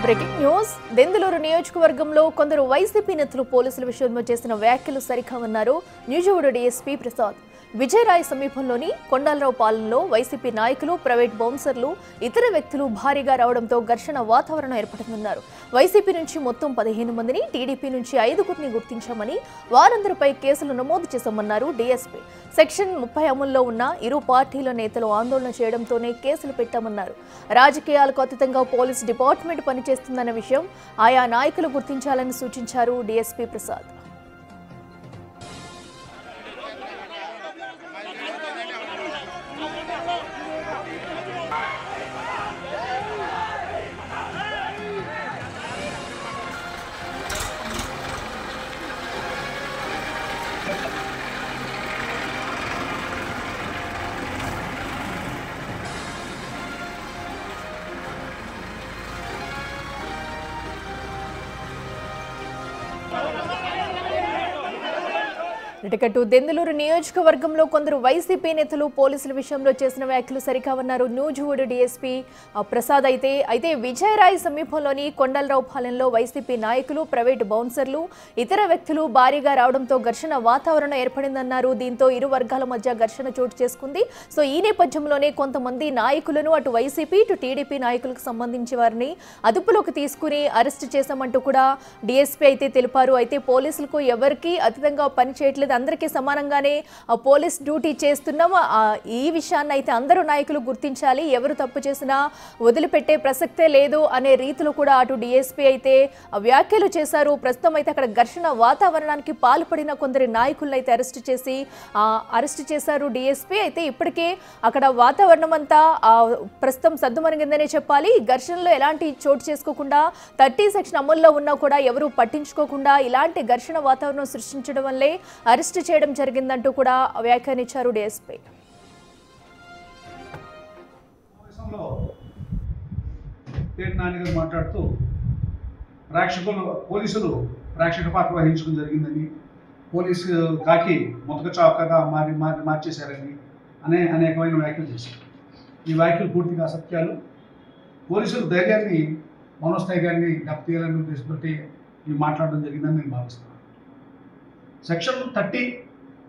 Breaking news Denduluru నియోజకవర్గంలో కొందరు YCP నేతలు పోలీసుల విషయంలో చేసిన వ్యాఖ్యలు సరికావన్నారు న్యూజివీడు డీఎస్పీ ప్రసాద్. విజయరాయ్ సమీపంలోని కొండలరావు పాలెంలో వైసీపీ నాయకులు, ప్రైవేట్ బౌన్సర్లు, ఇతర వ్యక్తులు భారీగా రావడంతో ఘర్షణ వాతావరణం ఏర్పడిందన్నారు. వైసీపీ నుంచి మొత్తం 15 మందిని, టీడీపీ నుంచి 5గురిని గుర్తించామని, వారందరిపై కేసులు నమోదు చేశామన్నారు డీఎస్పీ. సెక్షన్ 30 అమల్లో ఉన్న ఇరు పార్టీల నేతలు ఆందోళన చేయడంతోనే కేసులు పెట్టామన్నారు. రాజకీయాలకు అతీతంగా పోలీస్ డిపార్ట్మెంట్ పనిచేస్తుందన్న విషయం ఆయా నాయకులు గుర్తించాలని సూచించారు డీఎస్పీ ప్రసాద్. ఇటుకట్టు దెందులూరు నియోజకవర్గంలో కొందరు వైసీపీ నేతలు పోలీసుల విషయంలో చేసిన వ్యాఖ్యలు సరికావన్నారు న్యూజివీడు డీఎస్పీ ప్రసాద్. అయితే విజయరాయ్ సమీపంలోని కొండలరావు పాలెంలో వైసీపీ నాయకులు, ప్రైవేట్ బౌన్సర్లు, ఇతర వ్యక్తులు భారీగా రావడంతో ఘర్షణ వాతావరణం ఏర్పడిందన్నారు. దీంతో ఇరు వర్గాల మధ్య ఘర్షణ చోటు చేసుకుంది. సో ఈ నేపథ్యంలోనే కొంతమంది నాయకులను, అటు వైసీపీ ఇటు టీడీపీ నాయకులకు సంబంధించి వారిని అదుపులోకి తీసుకుని అరెస్టు చేశామంటూ కూడా డీఎస్పీ అయితే తెలిపారు. అయితే పోలీసులకు ఎవరికీ అతీతంగా పనిచేయట్లేదు, అందరికీ సమానంగానే పోలీస్ డ్యూటీ చేస్తున్నాం. ఈ విషయాన్ని అయితే అందరూ నాయకులు గుర్తించాలి, ఎవరు తప్పు చేసినా వదిలిపెట్టే ప్రసక్తే లేదు అనే రీతిలో కూడా అటు డీఎస్పీ అయితే వ్యాఖ్యలు చేశారు. ప్రస్తుతం అయితే అక్కడ ఘర్షణ వాతావరణానికి పాల్పడిన కొందరి నాయకులను అయితే అరెస్ట్ చేశారు డీఎస్పీ. అయితే ఇప్పటికే అక్కడ వాతావరణం అంతా ప్రస్తుతం సద్దుమణిగిందనే చెప్పాలి. ఈ ఘర్షణలో ఎలాంటి చోటు చేసుకోకుండా 30 సెక్షన్ అమల్లో ఉన్నా కూడా ఎవరు పట్టించుకోకుండా ఇలాంటి ఘర్షణ వాతావరణం సృష్టించడం వల్లే అరెస్ట్ చేయడం జరిగిందంటూ కూడా వ్యాఖ్యానించారు డీఎస్పీ. మాట్లాడుతూ పోలీసులు ప్రేక్షక పాత్ర వహించడం జరిగిందని, పోలీసు కాకి మొదక చావకగా మార్చేశారని అనేకమైన వ్యాఖ్యలు చేశారు. ఈ వ్యాఖ్యలు పూర్తిగా అసత్యాలు. పోలీసులు ధైర్యాన్ని, మనోస్థైర్యాన్ని దెబ్బతీయాలని ఉద్దేశంతో ఇవి మాట్లాడడం జరిగిందని నేను భావిస్తున్నాను. సెక్షన్ 30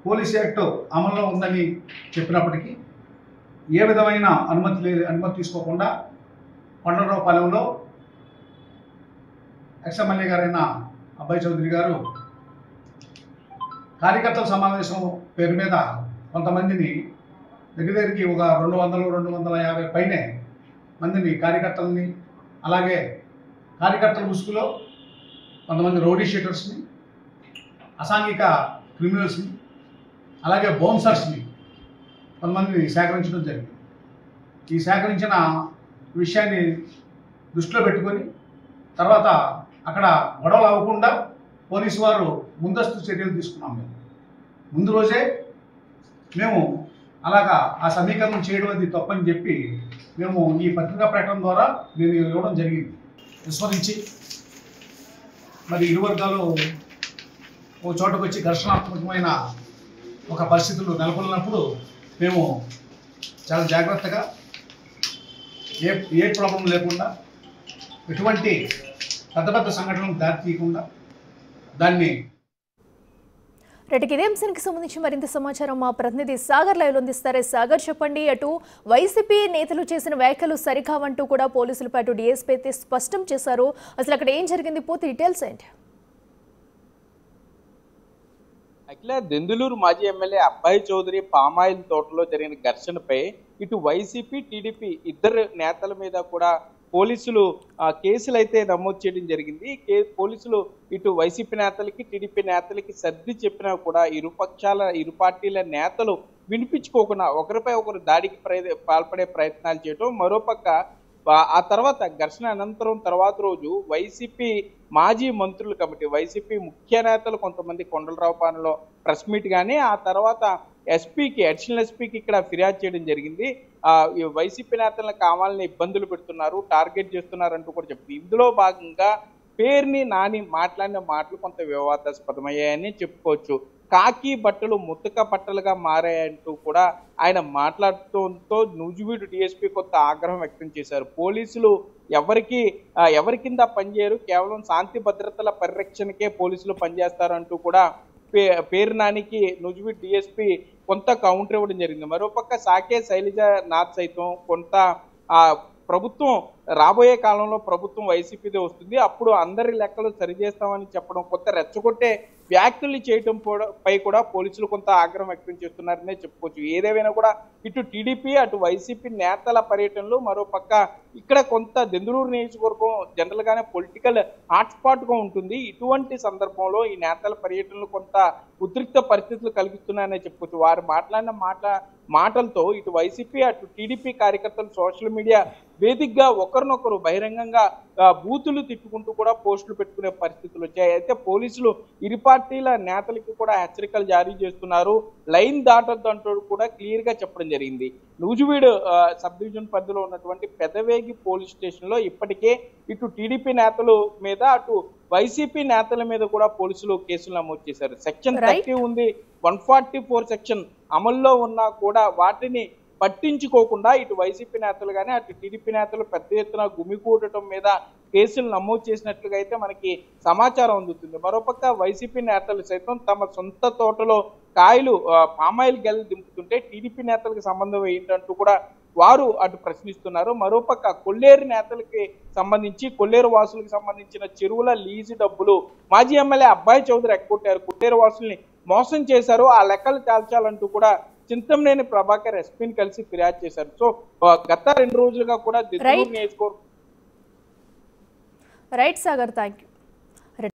పోలీస్ యాక్ట్ అమల్లో ఉందని చెప్పినప్పటికీ ఏ విధమైన అనుమతి తీసుకోకుండా కొండలరావు పాలెంలో ఎక్స్ఎమ్మెల్యే గారైన అబ్బాయి చౌదరి గారు కార్యకర్తల సమావేశం పేరు మీద కొంతమందిని దగ్గరికి ఒక 200-250 పైనే మందిని కార్యకర్తలని, అలాగే కార్యకర్తల ముసుగులో కొంతమంది రౌడీ షీటర్స్ని, అసాంఘిక క్రిమినల్స్ని, అలాగే బౌన్సర్స్ని కొంతమందిని సేకరించడం జరిగింది. ఈ సేకరించిన విషయాన్ని దృష్టిలో పెట్టుకొని తర్వాత అక్కడ గొడవలు అవ్వకుండా పోలీసు వారు ముందస్తు చర్యలు తీసుకున్నాం. ముందు రోజే మేము అలాగా ఆ సమీకరణం చేయడం అది తప్పని చెప్పి మేము ఈ పత్రికా ప్రకటన ద్వారా నేను ఇవ్వడం జరిగింది. విస్మరించి మరి ఇరు వర్గాలు ఓ చోటకు వచ్చి ఘర్షణాత్మకమైన ఒక పరిస్థితులు నెలకొన్నప్పుడు మేము చాలా జాగ్రత్తగా ఏ ప్రాబ్లం లేకుండా, ఎటువంటి పెద్ద సంఘటనలకు దారి తీయకుండా దాన్ని ఇదే అంశానికి సంబంధించి మరింత సమాచారం మా ప్రతినిధి సాగర్ లైవ్లో అందిస్తారు. సాగర్, చెప్పండి. అటు వైసీపీ నేతలు చేసిన వ్యాఖ్యలు సరికావంటూ కూడా పోలీసులపై అటు డీఎస్పీ అయితే స్పష్టం చేశారు. అసలు అక్కడ ఏం జరిగింది, పూర్తి డీటెయిల్స్ ఏంటి? అఖిల, దెందులూరు మాజీ ఎమ్మెల్యే అబ్బాయి చౌదరి పామాయిల్ తోటలో జరిగిన ఘర్షణపై ఇటు వైసీపీ, టీడీపీ ఇద్దరు నేతల మీద కూడా పోలీసులు కేసులు అయితే నమోదు చేయడం జరిగింది. పోలీసులు ఇటు వైసీపీ నేతలకి, టీడీపీ నేతలకి సర్ది చెప్పినా కూడా ఇరు పార్టీల నేతలు వినిపించుకోకుండా ఒకరిపై ఒకరు దాడికి పాల్పడే ప్రయత్నాలు చేయడం, మరోపక్క ఆ తర్వాత ఘర్షణ అనంతరం తర్వాత రోజు వైసీపీ మాజీ మంత్రుల కమిటీ, వైసీపీ ముఖ్య నేతలు కొంతమంది కొండలరావు పాలెంలో ప్రెస్ మీట్ కానీ ఆ తర్వాత అడిషనల్ ఎస్పీకి ఇక్కడ ఫిర్యాదు చేయడం జరిగింది. వైసీపీ నేతలను కావాలని ఇబ్బందులు పెడుతున్నారు, టార్గెట్ చేస్తున్నారు అంటూ కూడా చెప్తుంది. ఇందులో భాగంగా పేర్ని నాని మాట్లాడిన మాటలు కొంత వివాదాస్పదమయ్యాయని చెప్పుకోవచ్చు. కాకి బట్టలు ముతక బట్టలుగా మారాయంటూ కూడా ఆయన మాట్లాడటంతో నూజివీడు డిఎస్పీ కొంత ఆగ్రహం వ్యక్తం చేశారు. పోలీసులు ఎవరి కింద పనిచేయరు, కేవలం శాంతి భద్రతల పరిరక్షణకే పోలీసులు పనిచేస్తారంటూ కూడా పేరు నానికి నూజివీడు డిఎస్పీ కొంత కౌంటర్ ఇవ్వడం జరిగింది. మరోపక్క సాకే శైలజ నాథ్ సైతం కొంత ప్రభుత్వం రాబోయే కాలంలో ప్రభుత్వం వైసీపీదే వస్తుంది, అప్పుడు అందరి లెక్కలు సరిచేస్తామని చెప్పడం, కొంత రెచ్చగొట్టే వ్యాఖ్యలు చేయడం పై కూడా పోలీసులు కొంత ఆగ్రహం వ్యక్తం చేస్తున్నారనే చెప్పుకోవచ్చు. ఏదేమైనా కూడా ఇటు టీడీపీ అటు వైసీపీ నేతల పర్యటనలు, మరోపక్క ఇక్కడ కొంత దెందులూరు నియోజకవర్గం జనరల్ గానే పొలిటికల్ హాట్స్పాట్ గా ఉంటుంది. ఇటువంటి సందర్భంలో ఈ నేతల పర్యటనలు కొంత ఉద్రిక్త పరిస్థితులు కలిగిస్తున్నాయనే చెప్పుకోవచ్చు. వారు మాట్లాడిన మాటలతో ఇటు వైసీపీ అటు టీడీపీ కార్యకర్తలు సోషల్ మీడియా వేదికగా ఒకరినొకరు బహిరంగంగా బూతులు తిట్టుకుంటూ కూడా పోస్టులు పెట్టుకునే పరిస్థితులు వచ్చాయి. అయితే పోలీసులు ఇరు పార్టీల నేతలకి కూడా హెచ్చరికలు జారీ చేస్తున్నారు. లైన్ దాటొద్దు అంటూ కూడా క్లియర్ గా చెప్పడం జరిగింది. నూజివీడు సబ్ డివిజన్ పరిధిలో ఉన్నటువంటి పెదవేగి పోలీస్ స్టేషన్ లో ఇప్పటికే ఇటు టీడీపీ నేతల మీద అటు వైసీపీ నేతల మీద కూడా పోలీసులు కేసులు నమోదు చేశారు. సెక్షన్ 30 ఉంది, 144 సెక్షన్ అమల్లో ఉన్నా కూడా వాటిని పట్టించుకోకుండా ఇటు వైసీపీ నేతలు కానీ అటు టీడీపీ నేతలు పెద్ద ఎత్తున గుమికూడటం మీద కేసులు నమోదు చేసినట్లుగా అయితే మనకి సమాచారం అందుతుంది. మరోపక్క వైసీపీ నేతలు సైతం తమ సొంత తోటలో కాయలు పామాయిల్ గెలు దింపుతుంటే టీడీపీ నేతలకు సంబంధం ఏంటంటూ కూడా వారు అటు ప్రశ్నిస్తున్నారు. మరోపక్క కొల్లేరు నేతలకి సంబంధించి కొల్లేరు వాసులకు సంబంధించిన చెరువుల లీజు డబ్బులు మాజీ ఎమ్మెల్యే అబ్బాయి చౌదరి ఎక్కొట్టారు, కొల్లేరు వాసుల్ని మోసం చేశారు, ఆ లెక్కలు తేల్చాలంటూ కూడా చింతమనేని ప్రభాకర్ ఎస్పీని కలిసి ఫిర్యాదు చేశారు. సో గత 2 రోజులుగా కూడా దెందులూరు నియోజకవర్గం రైట్ సాగర్, థ్యాంక్ యూ.